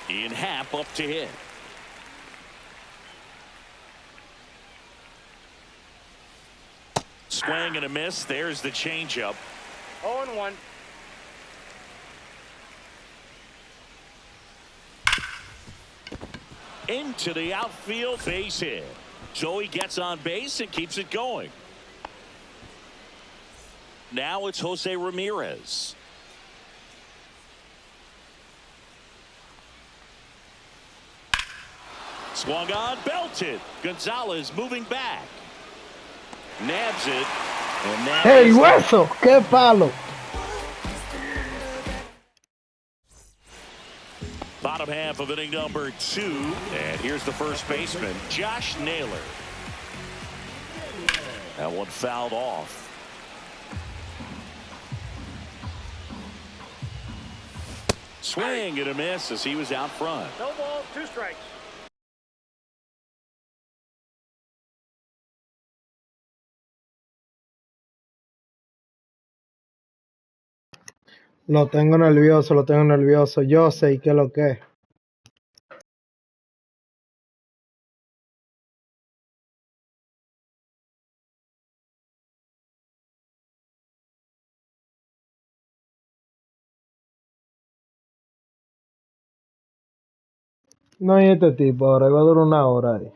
In half up to hit. Swing and a miss. There's the changeup. 0-1. Into the outfield, base hit. So he gets on base and keeps it going. Now it's Jose Ramirez. Swung on, belted. Gonzalez moving back. Nabs it. And that ¡El hueso! ¡Qué palo! Bottom half of inning number 2. And here's the first baseman, Josh Naylor. That one fouled off. Swing and a miss as he was out front. No ball, 2 strikes. Lo tengo nervioso, lo tengo nervioso. Yo sé qué es lo que es. No hay este tipo ahora, va a durar 1 hora ahí.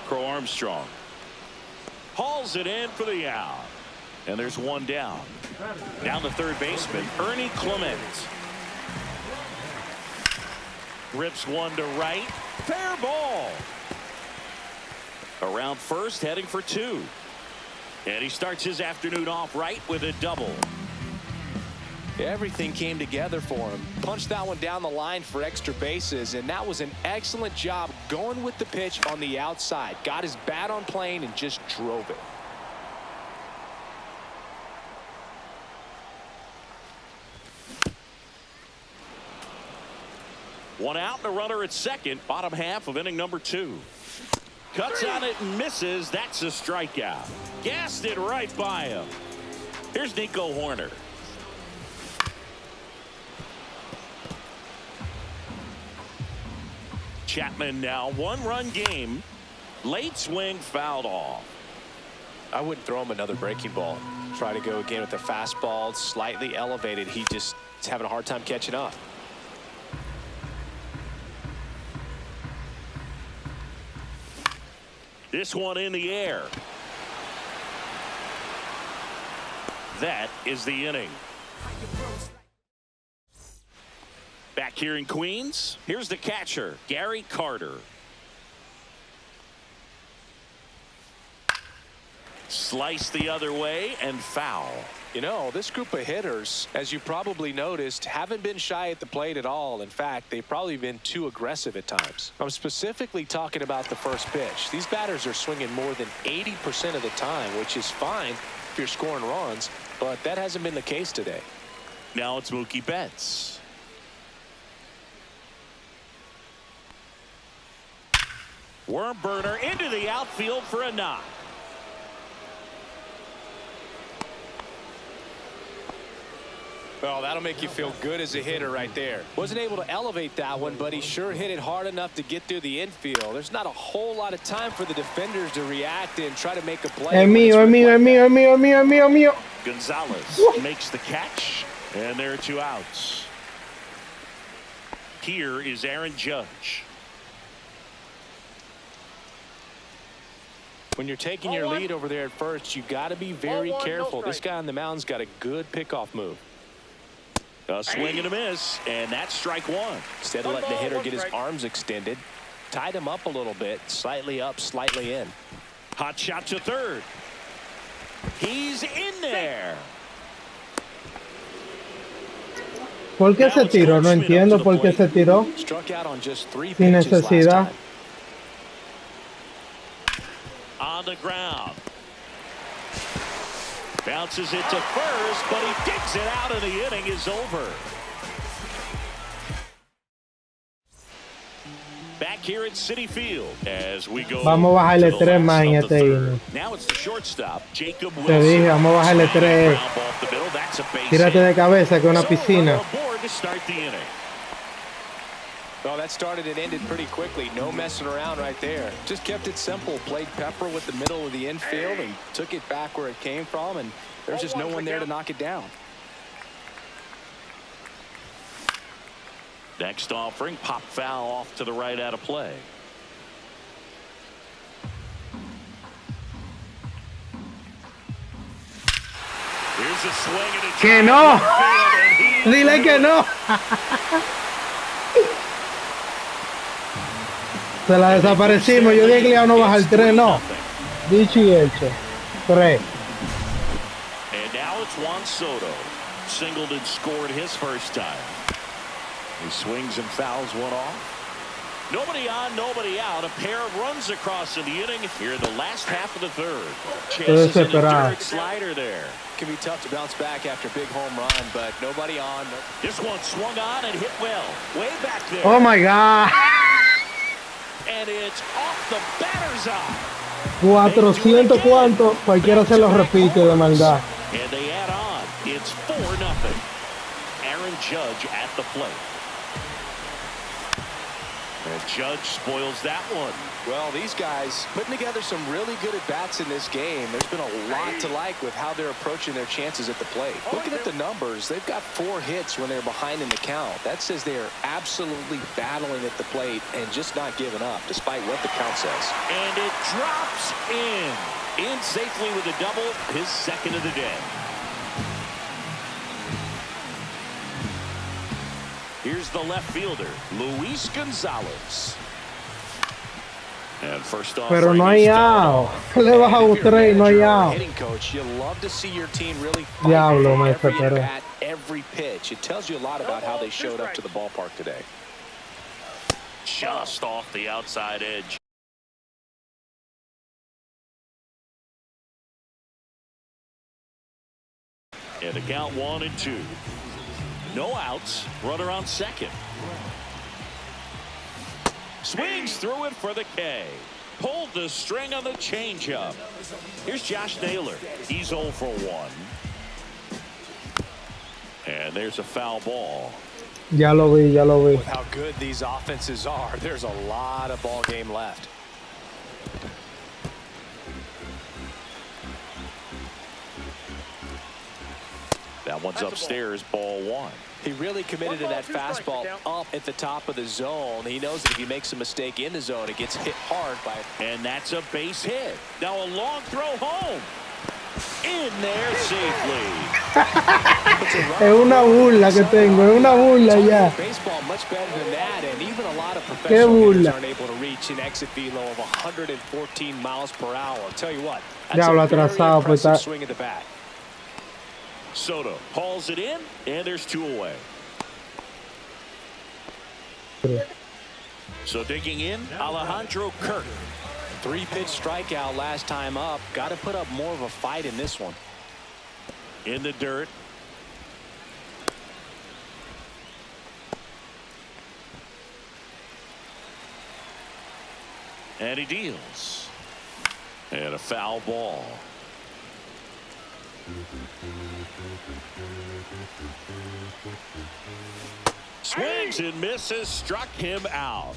Crow Armstrong hauls it in for the out. And there's one down. Down to third baseman, Ernie Clement. Rips one to right. Fair ball. Around first, heading for 2. And he starts his afternoon off right with a double. Everything came together for him. Punched that one down the line for extra bases, and that was an excellent job going with the pitch on the outside. Got his bat on plane and just drove it. One out and a runner at second. Bottom half of inning number 2. Cuts on it and misses. That's a strikeout. Gassed it right by him. Here's Nico Horner. Chapman now 1-run game. Late swing fouled off. I wouldn't throw him another breaking ball. Try to go again with the fastball, slightly elevated. He just is having a hard time catching up. This one in the air. That is the inning. Back here in Queens, here's the catcher, Gary Carter. Slice the other way and foul. You know, this group of hitters, as you probably noticed, haven't been shy at the plate at all. In fact, they've probably been too aggressive at times. I'm specifically talking about the first pitch. These batters are swinging more than 80% of the time, which is fine if you're scoring runs, but that hasn't been the case today. Now it's Mookie Betts. Worm burner into the outfield for a knock. Well, that'll make you feel good as a hitter right there. Wasn't able to elevate that one, but he sure hit it hard enough to get through the infield. There's not a whole lot of time for the defenders to react and try to make a play. Es mío, es mío, es mío, es mío, es mío, es mío, es mío. Gonzalez makes the catch, and there are 2 outs. Here is Aaron Judge. When you're taking your lead over there at first, you got to be very careful. This guy on the mound's got a good pickoff move. A swing and a miss, and that's strike 1. Instead of letting the hitter get his arms extended, tied him up a little bit, slightly up, slightly in. Hot shot to third. He's in there. ¿Por qué se tiró? No entiendo por qué se tiró. Struck out on just 3 Sin pitches last necesidad. time. On the ground. Bounces it to first, but he digs it out, and the inning is over. Back here at Citi Field as we go. Vamos a bajarle 3 más en este inning. Now it's the shortstop, Jacob Wilson. Te dije, vamos a bajarle 3. Tírate de cabeza que es una piscina. Well, that started and ended pretty quickly. No messing around right there. Just kept it simple. Played pepper with the middle of the infield and took it back where it came from, and there's just no one there to knock it down. Next offering, pop foul off to the right out of play. Here's a swing and a Que no. Dile que no. Se la desaparecimos. Yo dije que le iba a no bajar 3, no. Dicho y hecho. 3. And now it's Juan Soto. Singled and scored his first time. He swings and fouls one off. Nobody on, nobody out. A pair of runs across in the inning here in the last half of the third. Chances in a dirt slider there. Can be tough to bounce back after a big home run, but nobody on. This one swung on and hit well. Way back there. Oh my God. And it's off the batter's eye. 400 cuantos. Cualquiera se los repite de maldad. And they add on. It's 4-0. Aaron Judge at the plate. And Judge spoils that one. Well, these guys putting together some really good at-bats in this game. There's been a lot to like with how they're approaching their chances at the plate. Looking at the numbers, they've got 4 hits when they're behind in the count. That says they're absolutely battling at the plate and just not giving up, despite what the count says. And it drops in. In safely with a double, his second of the day. Here's the left fielder, Luis Gonzalez. And first off, pero no hay out. Le baja un 3 y no hay out. Hitting coach, you love to see your team really Diablo, me every desesperé. at every pitch. It tells you a lot about how they showed up to the ballpark today. Just off the outside edge. And the count 1-2. No outs. Runner on second. Swings through it for the K. Pulled the string on the changeup. Here's Josh Naylor. He's 0 for 1. And there's a foul ball. Ya lo vi, ya lo vi. With how good these offenses are, there's a lot of ball game left. That one's upstairs, ball 1. He really committed to that fastball up at the top of the zone. He knows that if he makes a mistake in the zone, it gets hit hard by it. And that's a base hit. Now a long throw home. In there safely. Es una burla que tengo, es una burla ya. Baseball much better than that, and even a lot of professional hitters aren't able to reach an exit velo of 114 miles per hour. I'll tell you what, that's a very impressive swing at the bat. Soto hauls it in, and there's 2 away. So digging in, Alejandro Kirk. 3-pitch strikeout last time up. Got to put up more of a fight in this one. In the dirt. And he deals. And a foul ball. Swings and misses, struck him out.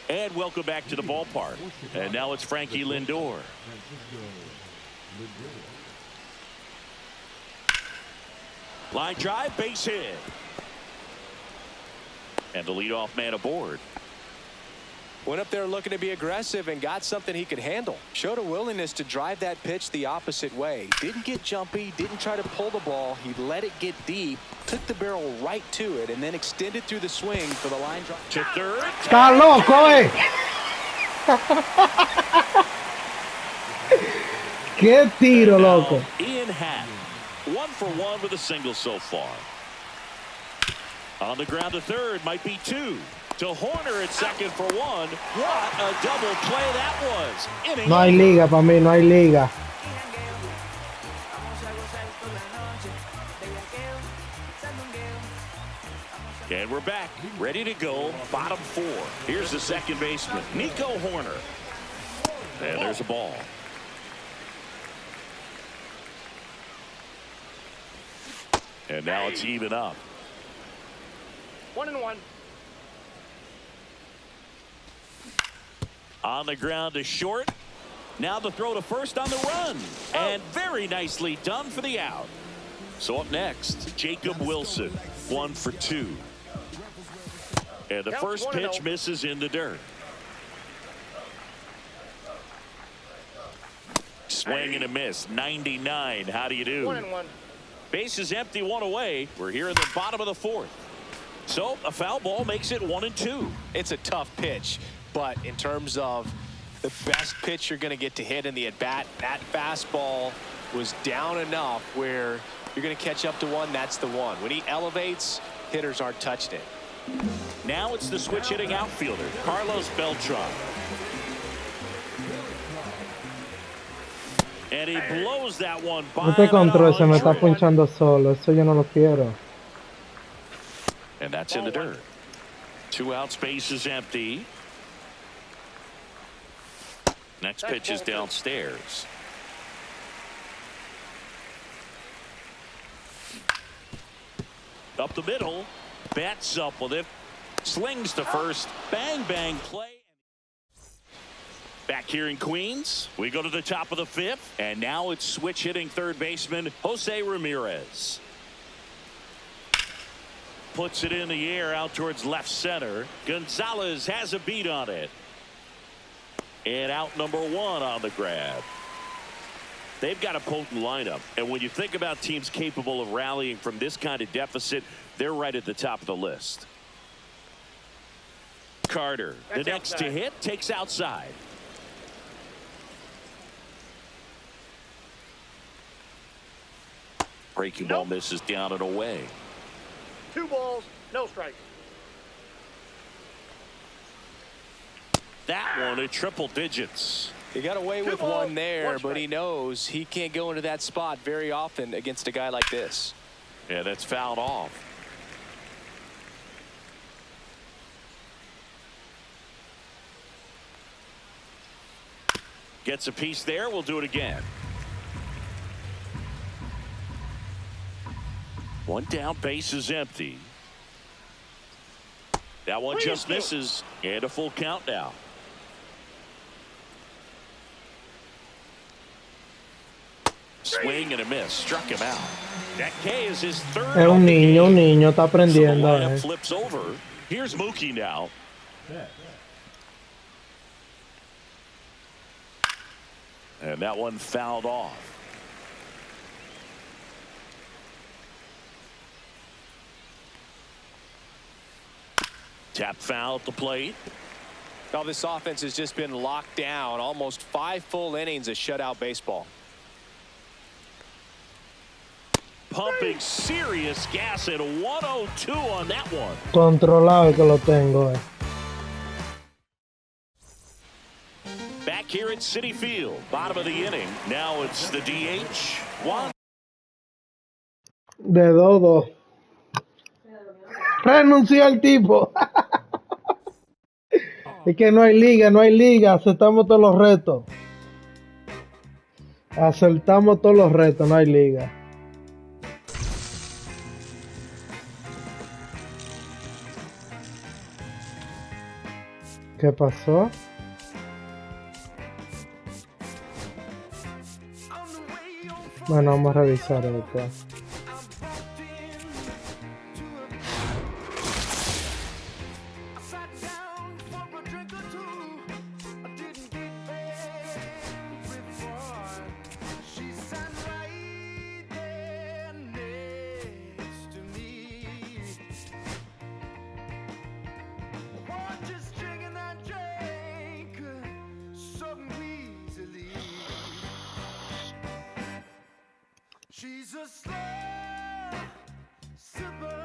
And welcome back to the ballpark. And now it's Frankie Lindor. Line drive, base hit. And the leadoff man aboard. Went up there looking to be aggressive and got something he could handle. Showed a willingness to drive that pitch the opposite way. Didn't get jumpy, didn't try to pull the ball. He let it get deep, took the barrel right to it, and then extended through the swing for the line drive. To third. Está loco, eh. Qué tiro, loco. Ian Happ, 1 for 1 with a single so far. On the ground to third, might be 2. To Horner at second for one. What a double play that was. Inning No hay over. liga para mí, no hay liga. And we're back, ready to go, bottom four. Here's the second baseman, Nico Horner. And there's a ball. And now it's even up. 1-1. On the ground to short. Now the throw to first on the run. And very nicely done for the out. So up next, Jacob Wilson, 1 for 2. And the first pitch misses in the dirt. Swing and a miss. 99. How do you do? 1-1. Base is empty, one away. We're here in the bottom of the fourth. So a foul ball makes it 1-2. It's a tough pitch, but in terms of the best pitch you're going to get to hit in the at-bat, that fastball was down enough where you're going to catch up to one. That's the one. When he elevates, hitters aren't touching it. Now it's the switch hitting outfielder, Carlos Beltran. And he blows that one by. Este control se me está ponchando solo. Eso yo no lo quiero. And that's in the dirt. 2 outs, base is empty. Next pitch is downstairs. Up the middle. Bats up with it. Slings to first. Bang, bang play. Back here in Queens, we go to the top of the fifth. And now it's switch hitting third baseman Jose Ramirez. Puts it in the air out towards left center. Gonzalez has a beat on it. And out number 1 on the grab. They've got a potent lineup. And when you think about teams capable of rallying from this kind of deficit, they're right at the top of the list. Carter, the next to hit, takes outside. Breaking ball misses down and away. 2 balls, no strikes. That one at triple digits. He got away with one there, but he knows he can't go into that spot very often against a guy like this. Yeah, that's fouled off. Gets a piece there. We'll do it again. One down, base is empty. That one just misses. And a full count now. Swing and a miss. Struck him out. That K is his third. Es un niño, está aprendiendo. So the lineup flips over. Here's Mookie now. And that one fouled off. Tap foul at the plate. Now this offense has just been locked down. Almost 5 full innings of shutout baseball. Pumping serious gas at 102 on that one. Controlado que lo tengo. Back here at Citi Field, bottom of the inning. Now it's the DH. Juan. De 2-2. Renunció el tipo. Es que no hay liga. Aceptamos todos los retos. Aceptamos todos los retos, no hay liga. ¿Qué pasó? Bueno, vamos a revisar esto. She's a slow, simple